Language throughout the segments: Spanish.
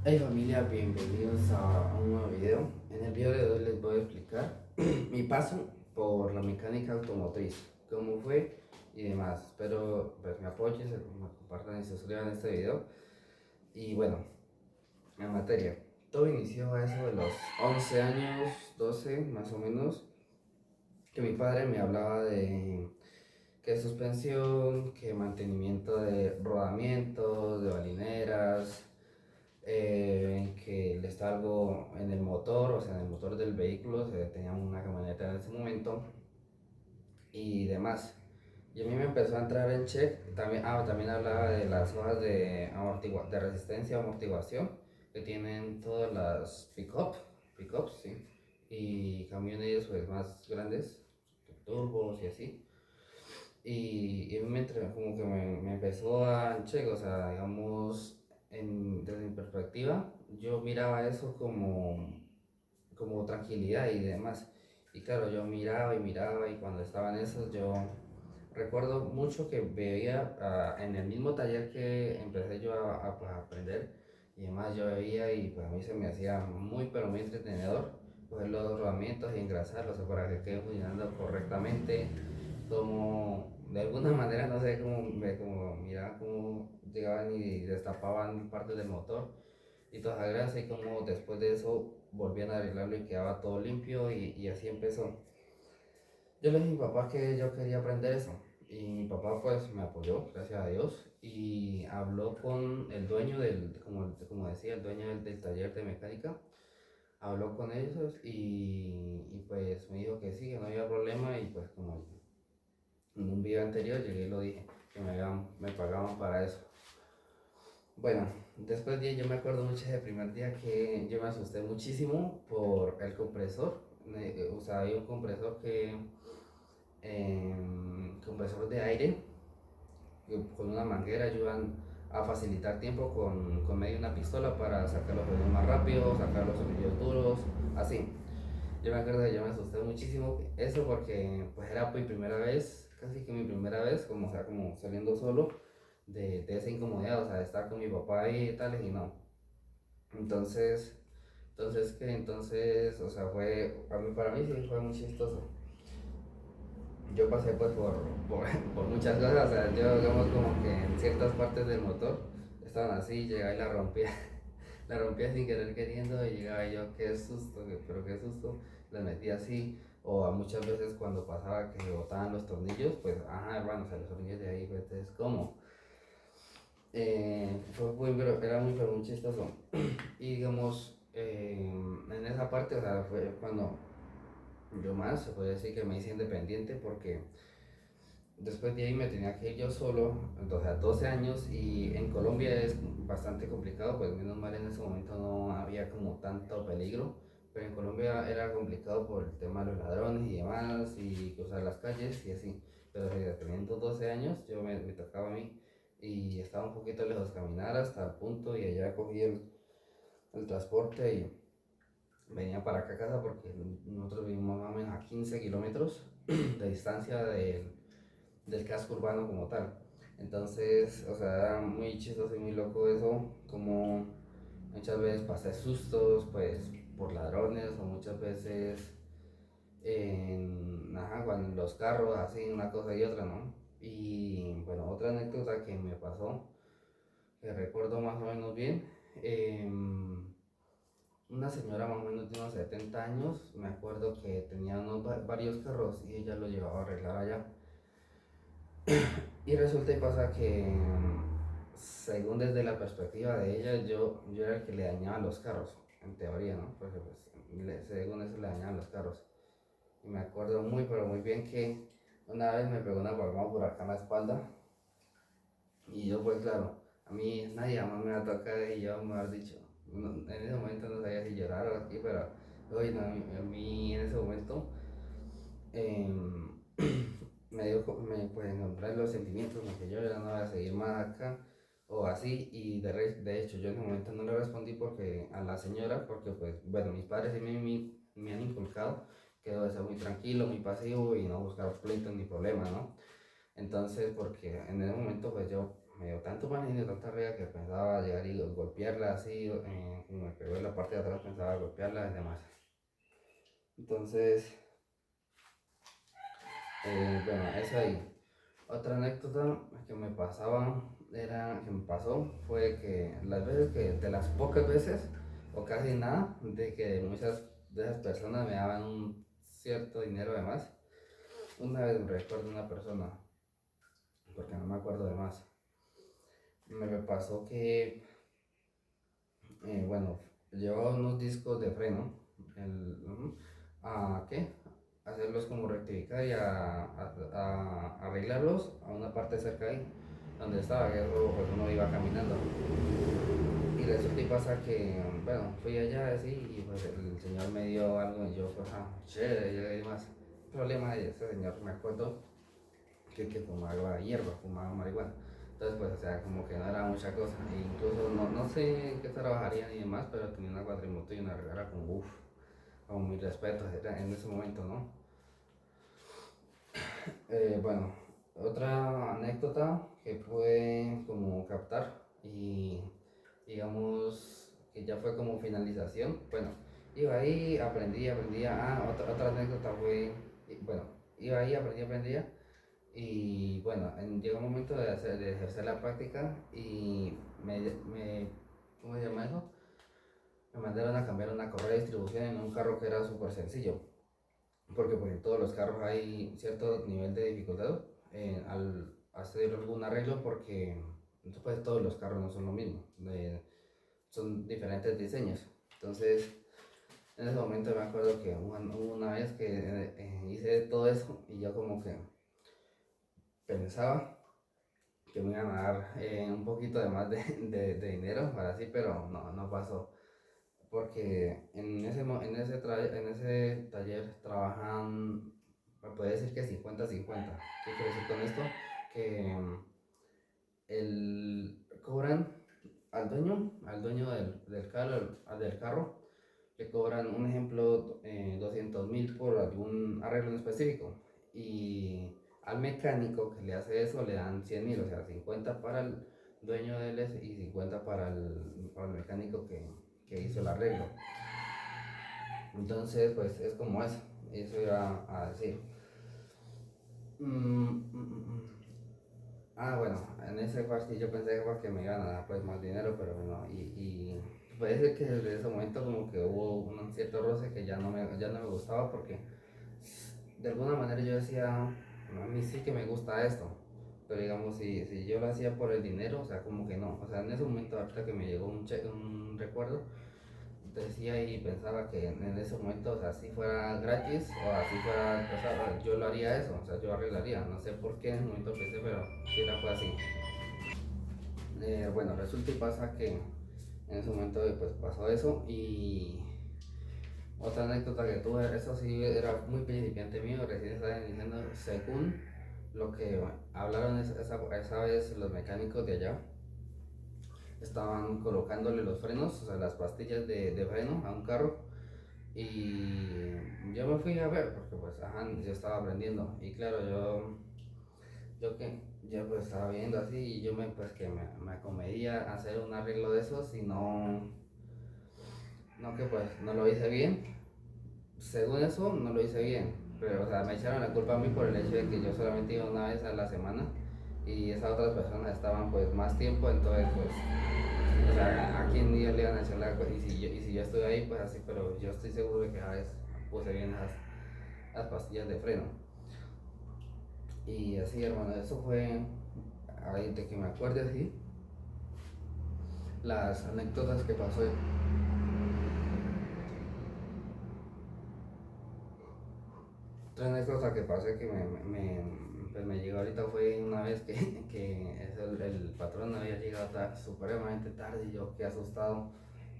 Hey familia, bienvenidos a un nuevo video. En el video de hoy les voy a explicar mi paso por la mecánica automotriz, cómo fue y demás. Espero pues me apoyen, me compartan y se suscriban a este video. Y bueno, en materia, todo inició a eso de los 11 años, 12 más o menos, que mi padre me hablaba de que suspensión, que mantenimiento de rodamientos, de balineras, que le está algo en el motor, o sea, en el motor del vehículo, teníamos una camioneta en ese momento y demás. Y a mí me empezó a entrar en check, también hablaba de las hojas de resistencia o amortiguación que tienen todas las pickups, sí, y camiones pues más grandes, turbos y así. Y como que me empezó a check, o sea, digamos, desde mi perspectiva, yo miraba eso como tranquilidad y demás. Y claro, yo miraba y miraba y cuando estaba en eso, yo recuerdo mucho que veía en el mismo taller que empecé yo pues, a aprender y demás, yo veía y pues a mí se me hacía muy, pero muy entretenedor coger los rodamientos y engrasarlos para que queden funcionando correctamente, como de alguna manera, no sé, como miraban cómo llegaban y destapaban partes del motor y toda esa grasa y como después de eso volvían a arreglarlo y quedaba todo limpio y así empezó. Yo le dije a mi papá que yo quería aprender eso y mi papá pues me apoyó, gracias a Dios, y habló con el dueño como decía, el dueño del taller de mecánica, habló con ellos y pues me dijo que sí, que no había problema y pues como en un video anterior llegué y lo dije, que me pagaban para eso. Bueno, después de yo me acuerdo mucho del primer día que yo me asusté muchísimo por el compresor. O sea, hay un compresor de aire que con una manguera ayudan a facilitar tiempo con medio de una pistola para sacar los ruidos más rápido, sacar los tornillos duros, así. Yo me acuerdo que yo me asusté muchísimo eso porque pues era mi primera vez, casi que mi primera vez, como, o sea, como saliendo solo de esa incomodidad, o sea, de estar con mi papá y tal, y no. Entonces, o sea, para mí sí fue muy chistoso. Yo pasé pues por, por muchas cosas, o sea, yo digamos como que en ciertas partes del motor estaban así, llegaba y la rompía, la rompía sin querer queriendo y llegaba y yo, qué susto, pero qué susto, la metía así, o a muchas veces cuando pasaba que botaban los tornillos, pues, ajá, hermano, o sea, los tornillos de ahí, pues, entonces, ¿cómo? Era muy, pero muy chistoso. Y digamos, en esa parte, o sea, fue cuando yo más, se puede decir que me hice independiente porque después de ahí me tenía que ir yo solo, entonces a 12 años y en Colombia es bastante complicado, pues menos mal en ese momento no había como tanto peligro, pero en Colombia era complicado por el tema de los ladrones y demás y cruzar las calles y así, pero teniendo 12 años me tocaba a mí y estaba un poquito lejos caminar hasta el punto y allá cogí el transporte y venía para acá a casa porque nosotros vivimos más o menos a 15 kilómetros de distancia del casco urbano como tal. Entonces, o sea, era muy chistoso y muy loco eso, como muchas veces pasé sustos, pues, por ladrones o muchas veces cuando los carros, así, una cosa y otra, ¿no? Y bueno, otra anécdota que me pasó, que recuerdo más o menos bien, eh, una señora más o menos de unos 70 años, me acuerdo que tenía varios carros y ella los llevaba a arreglar allá. Y resulta y pasa que, según desde la perspectiva de ella, yo era el que le dañaba los carros, en teoría, ¿no? Porque pues, según eso le dañaban los carros. Y me acuerdo muy, pero muy bien que una vez me pegó una palmada por acá en la espalda. Y yo, pues claro, a mí nadie más me va a tocar y yo me había dicho, en ese momento no sabía si llorar o aquí, pero oye, no, a mí en ese momento em, pues encontrar los sentimientos como que yo ya no voy a seguir más acá o así y de hecho yo en ese momento no le respondí porque a la señora porque pues bueno mis padres sí me han inculcado que debo de ser muy tranquilo, muy pasivo y no buscar pleitos ni problemas, ¿no? Entonces porque en ese momento pues yo me dio tanto mal genio, tanta rabia que pensaba llegar y golpearla así, como me pegó en la parte de atrás, pensaba golpearla y demás. Entonces, bueno, eso ahí. Otra anécdota que me pasó, fue que las veces de las pocas veces, o casi nada, de que muchas de esas personas me daban un cierto dinero de más. Una vez me recuerdo una persona, porque no me acuerdo de más, me pasó que, bueno, llevaba unos discos de freno, ¿a qué? Hacerlos como rectificar y a arreglarlos a una parte cerca ahí donde estaba, que eso pues uno iba caminando. Y resulta y pasa que, bueno, fui allá así y pues el señor me dio algo y yo pues, chévere, y además, el problema de ese señor, me acuerdo que fumaba hierba, fumaba marihuana. Entonces pues, o sea, como que no era mucha cosa. E incluso no sé en qué trabajaría ni demás, pero tenía una cuatrimoto y una regala con uff, con mi respeto en ese momento, ¿no? Bueno, otra anécdota que pude como captar y digamos que ya fue como finalización. Bueno, iba ahí, aprendía. Otra anécdota fue, bueno, iba ahí, aprendía. Y bueno, llegó un momento de ejercer la práctica y ¿cómo se llama eso? Me mandaron a cambiar una correa de distribución en un carro que era súper sencillo, porque pues en todos los carros hay cierto nivel de dificultad al hacer algún arreglo, porque pues todos los carros no son lo mismo, son diferentes diseños. Entonces, en ese momento me acuerdo que hubo una vez que hice todo eso y yo como que pensaba que me iban a dar un poquito de más de dinero para así, pero no pasó. Porque en ese taller trabajan, me puede decir que 50-50. ¿Qué quiero decir con esto? Que cobran al dueño del carro, le cobran, un ejemplo, 200.000 por algún arreglo en específico. Y al mecánico que le hace eso le dan 100.000, o sea, 50 para el dueño del S y 50 para el mecánico que hizo el arreglo. Entonces, pues es como eso iba a decir. Mm, mm, mm, mm. Bueno, en ese parte yo pensé que me iban a dar pues más dinero, pero no. Y puede ser que desde ese momento como que hubo un cierto roce que ya no me gustaba, porque de alguna manera yo decía, a mí sí que me gusta esto, pero digamos, si yo lo hacía por el dinero, o sea, como que no. O sea, en ese momento, ahorita que me llegó un recuerdo, decía y pensaba que en ese momento, o sea, si fuera gratis o así fuera, o sea, yo lo haría eso, o sea, yo arreglaría. No sé por qué en ese momento pensé, pero sí fue así. Bueno, resulta y pasa que en ese momento pues pasó eso. Y otra anécdota que tuve, eso sí era muy principiante mío, recién estaba iniciando, según lo que hablaron esa vez los mecánicos de allá, estaban colocándole los frenos, o sea, las pastillas de freno a un carro. Y yo me fui a ver, porque pues, yo estaba aprendiendo. Y claro, yo pues estaba viendo así, y yo pues que me acomedía a hacer un arreglo de esos, y no que pues no lo hice bien. Según eso, no lo hice bien. Pero, o sea, me echaron la culpa a mí por el hecho de que yo solamente iba una vez a la semana y esas otras personas estaban pues más tiempo. Entonces pues, o sea, ¿a quién día le iban a echar la culpa? Y si yo estuve ahí, pues así, pero yo estoy seguro de que a veces puse bien las pastillas de freno. Y así, hermano, eso fue, ahí de que me acuerde así, las anécdotas que pasó. Otra anécdota que pasé que pues me llegó ahorita fue una vez que el patrón no había llegado supremamente tarde, y yo quedé asustado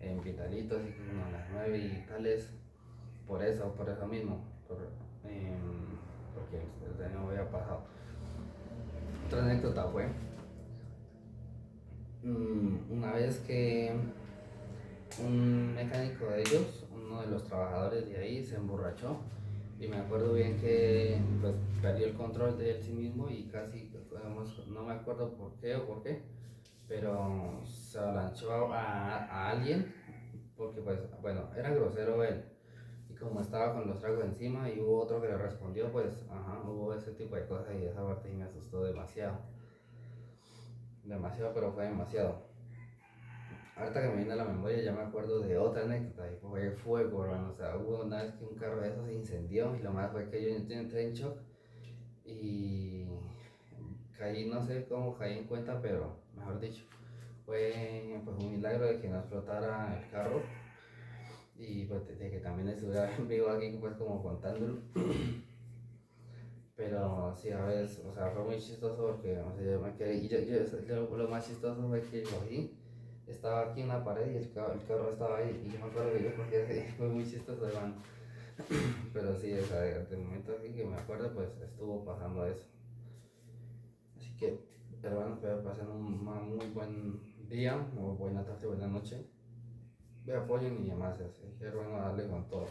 en Pitalito, así como a las 9 y tales, por eso mismo, porque el daño había pasado. Otra anécdota fue una vez que un mecánico de ellos, uno de los trabajadores de ahí, se emborrachó Y me acuerdo bien que pues perdió el control de él sí mismo y casi, digamos, no me acuerdo por qué o por qué, pero se avalanchó a alguien porque pues, bueno, era grosero él. Y como estaba con los tragos encima y hubo otro que le respondió, pues, ajá, hubo ese tipo de cosas y esa parte sí me asustó demasiado. Demasiado, pero fue demasiado. Ahorita que me viene a la memoria ya me acuerdo de otra anécdota y fue fuego, hermano. O sea, hubo una vez que un carro de esos se incendió y lo más fue que yo entré en shock y caí, no sé cómo caí en cuenta, pero mejor dicho, fue pues un milagro de que no explotara el carro y pues de que también estuviera en vivo aquí pues como contándolo. Pero sí, a veces, o sea, fue muy chistoso porque, o sea, yo me quedé, y lo más chistoso fue que cogí, estaba aquí en la pared y el carro estaba ahí, y yo me acuerdo que yo cogí así, fue muy chistoso, hermano. Pero sí, o sea, de momento aquí que me acuerdo, pues estuvo pasando eso. Así que, hermano, espero que pasen un muy buen día, o buena tarde, buena noche. Me apoyen y demás, así que, hermano, darle con todo.